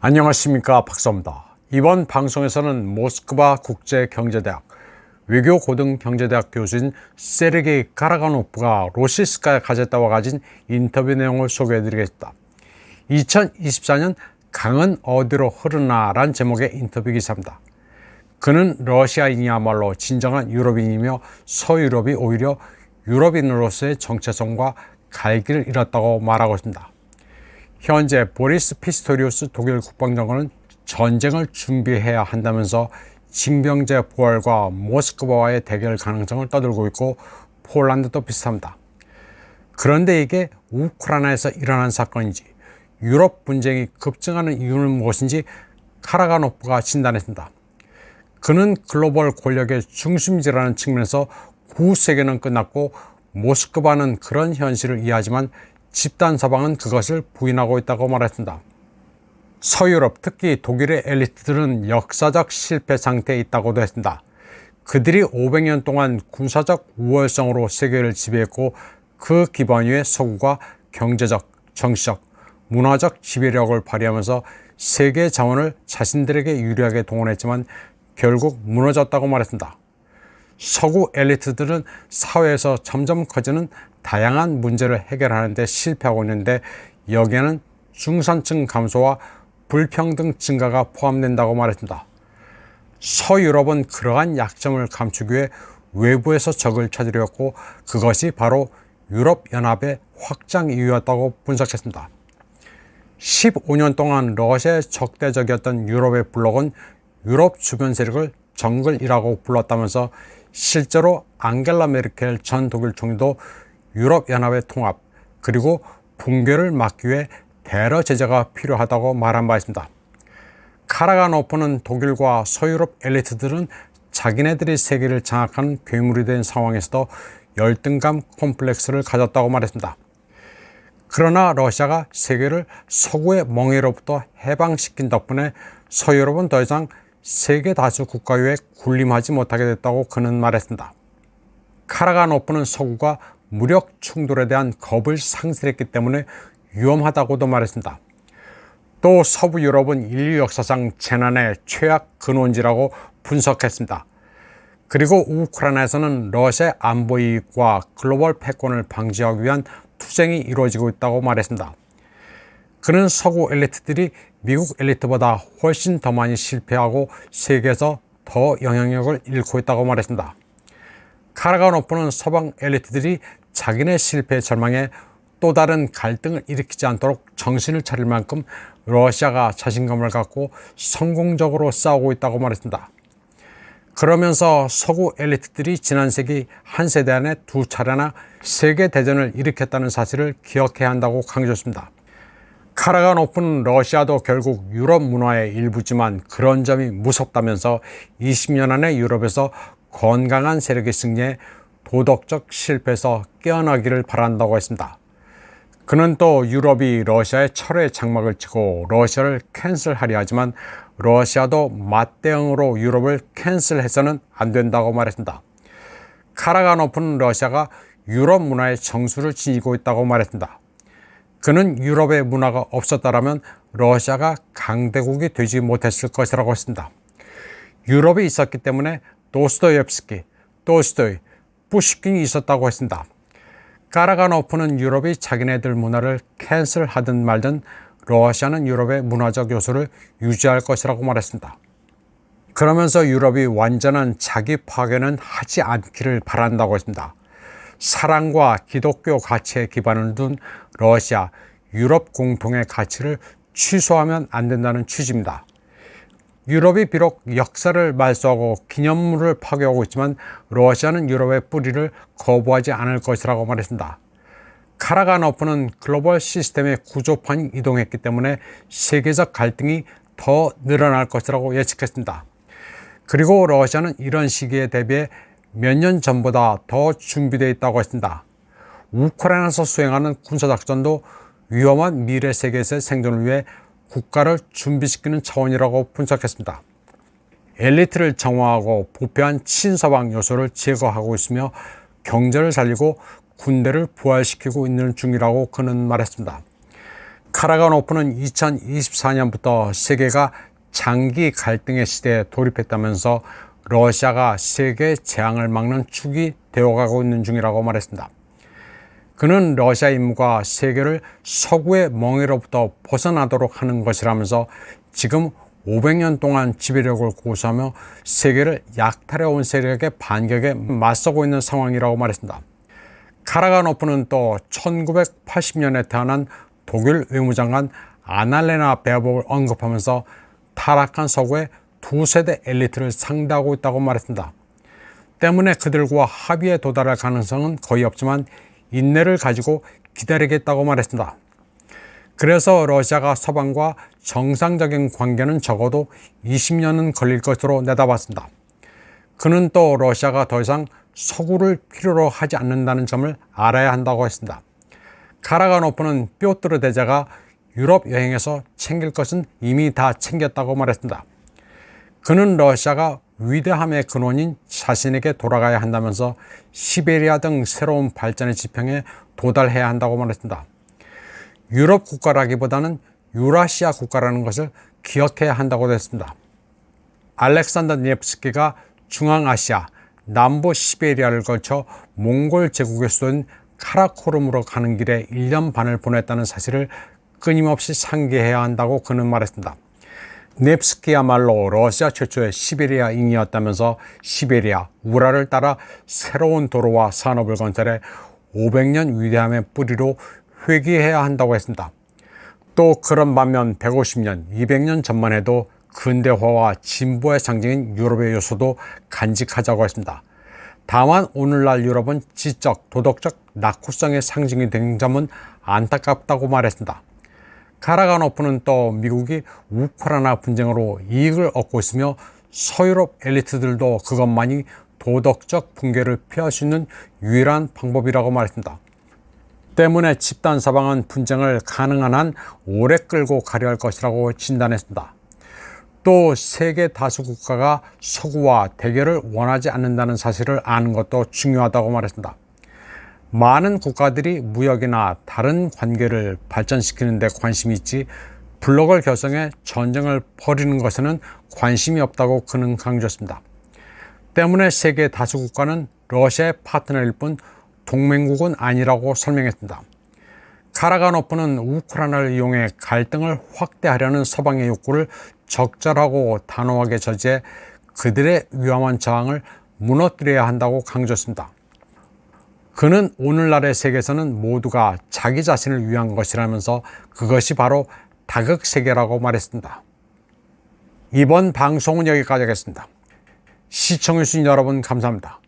안녕하십니까, 박사입니다. 이번 방송에서는 모스크바 국제경제대학 외교고등경제대학 교수인 세르게이 카라가노프가 로시스카에 가졌다와 가진 인터뷰 내용을 소개해드리겠습니다. 2024년 강은 어디로 흐르나 란 제목의 인터뷰 기사입니다. 그는 러시아인이야말로 진정한 유럽인이며 서유럽이 오히려 유럽인으로서의 정체성과 갈 길을 잃었다고 말하고 있습니다. 현재 보리스 피스토리우스 독일 국방장관은 전쟁을 준비해야 한다면서 징병제 부활과 모스크바와의 대결 가능성을 떠들고 있고, 폴란드도 비슷합니다. 그런데 이게 우크라이나에서 일어난 사건인지 유럽 분쟁이 급증하는 이유는 무엇인지 카라가노프가 진단했습니다. 그는 글로벌 권력의 중심지라는 측면에서 구세계는 끝났고 모스크바는 그런 현실을 이해하지만 집단 서방은 그것을 부인하고 있다고 말했습니다. 서유럽, 특히 독일의 엘리트들은 역사적 실패 상태에 있다고도 했습니다. 그들이 500년 동안 군사적 우월성으로 세계를 지배했고, 그 기반 위에 서구가 경제적, 정치적, 문화적 지배력을 발휘하면서 세계 자원을 자신들에게 유리하게 동원했지만 결국 무너졌다고 말했습니다. 서구 엘리트들은 사회에서 점점 커지는 다양한 문제를 해결하는 데 실패하고 있는데, 여기에는 중산층 감소와 불평등 증가가 포함된다고 말했습니다. 서유럽은 그러한 약점을 감추기 위해 외부에서 적을 찾으려 했고, 그것이 바로 유럽연합의 확장 이유였다고 분석했습니다. 15년 동안 러시아의 적대적이었던 유럽의 블록은 유럽 주변 세력을 정글이라고 불렀다면서, 실제로 앙겔라 메르켈 전 독일 총리도 유럽연합의 통합 그리고 붕괴를 막기 위해 대러 제재가 필요하다고 말한 바 있습니다. 카라가노프는 독일과 서유럽 엘리트들은 자기네들이 세계를 장악하는 괴물이 된 상황에서도 열등감 콤플렉스를 가졌다고 말했습니다. 그러나 러시아가 세계를 서구의 멍해로부터 해방시킨 덕분에 서유럽은 더 이상 세계 다수 국가 위에 군림하지 못하게 됐다고 그는 말했습니다. 카라가노프는 서구가 무력 충돌에 대한 겁을 상실했기 때문에 위험하다고도 말했습니다. 또 서부 유럽은 인류 역사상 재난의 최악 근원지라고 분석했습니다. 그리고 우크라이나에서는 러시아의 안보 이익과 글로벌 패권을 방지하기 위한 투쟁이 이루어지고 있다고 말했습니다. 그는 서구 엘리트들이 미국 엘리트보다 훨씬 더 많이 실패하고 세계에서 더 영향력을 잃고 있다고 말했습니다. 카라가노프는 서방 엘리트들이 자기네 실패에 절망해 또 다른 갈등을 일으키지 않도록 정신을 차릴 만큼 러시아가 자신감을 갖고 성공적으로 싸우고 있다고 말했습니다. 그러면서 서구 엘리트들이 지난 세기 한 세대 안에 2차례나 세계대전을 일으켰다는 사실을 기억해야 한다고 강조했습니다. 카라가노프는 러시아도 결국 유럽 문화의 일부지만 그런 점이 무섭다면서 20년 안에 유럽에서 건강한 세력이 승리해 도덕적 실패에서 깨어나기를 바란다고 했습니다. 그는 또 유럽이 러시아의 철의 장막을 치고 러시아를 캔슬하려 하지만 러시아도 맞대응으로 유럽을 캔슬해서는 안 된다고 말했습니다. 카라가노프는 러시아가 유럽 문화의 정수를 지니고 있다고 말했습니다. 그는 유럽의 문화가 없었다면 러시아가 강대국이 되지 못했을 것이라고 했습니다. 유럽이 있었기 때문에 도스토옙스키, 톨스토이, 푸시킨이 있었다고 했습니다. 카라가노프는 유럽이 자기네들 문화를 캔슬하든 말든 러시아는 유럽의 문화적 요소를 유지할 것이라고 말했습니다. 그러면서 유럽이 완전한 자기 파괴는 하지 않기를 바란다고 했습니다. 사랑과 기독교 가치에 기반을 둔 러시아, 유럽 공통의 가치를 취소하면 안 된다는 취지입니다. 유럽이 비록 역사를 말소하고 기념물을 파괴하고 있지만 러시아는 유럽의 뿌리를 거부하지 않을 것이라고 말했습니다. 카라가노프는 글로벌 시스템의 구조판이 이동했기 때문에 세계적 갈등이 더 늘어날 것이라고 예측했습니다. 그리고 러시아는 이런 시기에 대비해 몇 년 전보다 더 준비되어 있다고 했습니다. 우크라이나에서 수행하는 군사작전도 위험한 미래 세계에서의 생존을 위해 국가를 준비시키는 차원이라고 분석했습니다. 엘리트를 정화하고 부패한 친서방 요소를 제거하고 있으며 경제를 살리고 군대를 부활시키고 있는 중이라고 그는 말했습니다. 카라가노프는 2024년부터 세계가 장기 갈등의 시대에 돌입했다면서 러시아가 세계 재앙을 막는 축이 되어가고 있는 중이라고 말했습니다. 그는 러시아 임무가 세계를 서구의 멍에로부터 벗어나도록 하는 것이라면서 지금 500년 동안 지배력을 고수하며 세계를 약탈해온 세력의 반격에 맞서고 있는 상황이라고 말했습니다. 카라가노프는 또 1980년에 태어난 독일 외무장관 아날레나 베어복을 언급하면서 타락한 서구의 두 세대 엘리트를 상대하고 있다고 말했습니다. 때문에 그들과 합의에 도달할 가능성은 거의 없지만 인내를 가지고 기다리겠다고 말했습니다. 그래서 러시아가 서방과 정상적인 관계는 적어도 20년은 걸릴 것으로 내다봤습니다. 그는 또 러시아가 더 이상 서구를 필요로 하지 않는다는 점을 알아야 한다고 했습니다. 카라가노프는 뾰트르 대제가 유럽 여행에서 챙길 것은 이미 다 챙겼다고 말했습니다. 그는 러시아가 위대함의 근원인 자신에게 돌아가야 한다면서 시베리아 등 새로운 발전의 지평에 도달해야 한다고 말했습니다. 유럽 국가라기보다는 유라시아 국가라는 것을 기억해야 한다고 했습니다. 알렉산더 네프스키가 중앙아시아, 남부 시베리아를 걸쳐 몽골 제국의 수도인 카라코름으로 가는 길에 1년 반을 보냈다는 사실을 끊임없이 상기해야 한다고 그는 말했습니다. 네프스키야말로 러시아 최초의 시베리아인이었다면서 시베리아, 우랄을 따라 새로운 도로와 산업을 건설해 500년 위대함의 뿌리로 회귀해야 한다고 했습니다. 또 그런 반면 150년, 200년 전만 해도 근대화와 진보의 상징인 유럽의 요소도 간직하자고 했습니다. 다만 오늘날 유럽은 지적, 도덕적 낙후성의 상징이 된 점은 안타깝다고 말했습니다. 카라가노프는 또 미국이 우크라이나 분쟁으로 이익을 얻고 있으며 서유럽 엘리트들도 그것만이 도덕적 붕괴를 피할 수 있는 유일한 방법이라고 말했습니다. 때문에 집단 사방은 분쟁을 가능한 한 오래 끌고 가려 할 것이라고 진단했습니다. 또 세계 다수 국가가 서구와 대결을 원하지 않는다는 사실을 아는 것도 중요하다고 말했습니다. 많은 국가들이 무역이나 다른 관계를 발전시키는 데 관심이 있지 블록을 결성해 전쟁을 벌이는 것에는 관심이 없다고 그는 강조했습니다. 때문에 세계 다수 국가는 러시아의 파트너일 뿐 동맹국은 아니라고 설명했습니다. 카라가노프는 우크라이나를 이용해 갈등을 확대하려는 서방의 욕구를 적절하고 단호하게 저지해 그들의 위험한 저항을 무너뜨려야 한다고 강조했습니다. 그는 오늘날의 세계에서는 모두가 자기 자신을 위한 것이라면서 그것이 바로 다극세계라고 말했습니다. 이번 방송은 여기까지 하겠습니다. 시청해주신 여러분 감사합니다.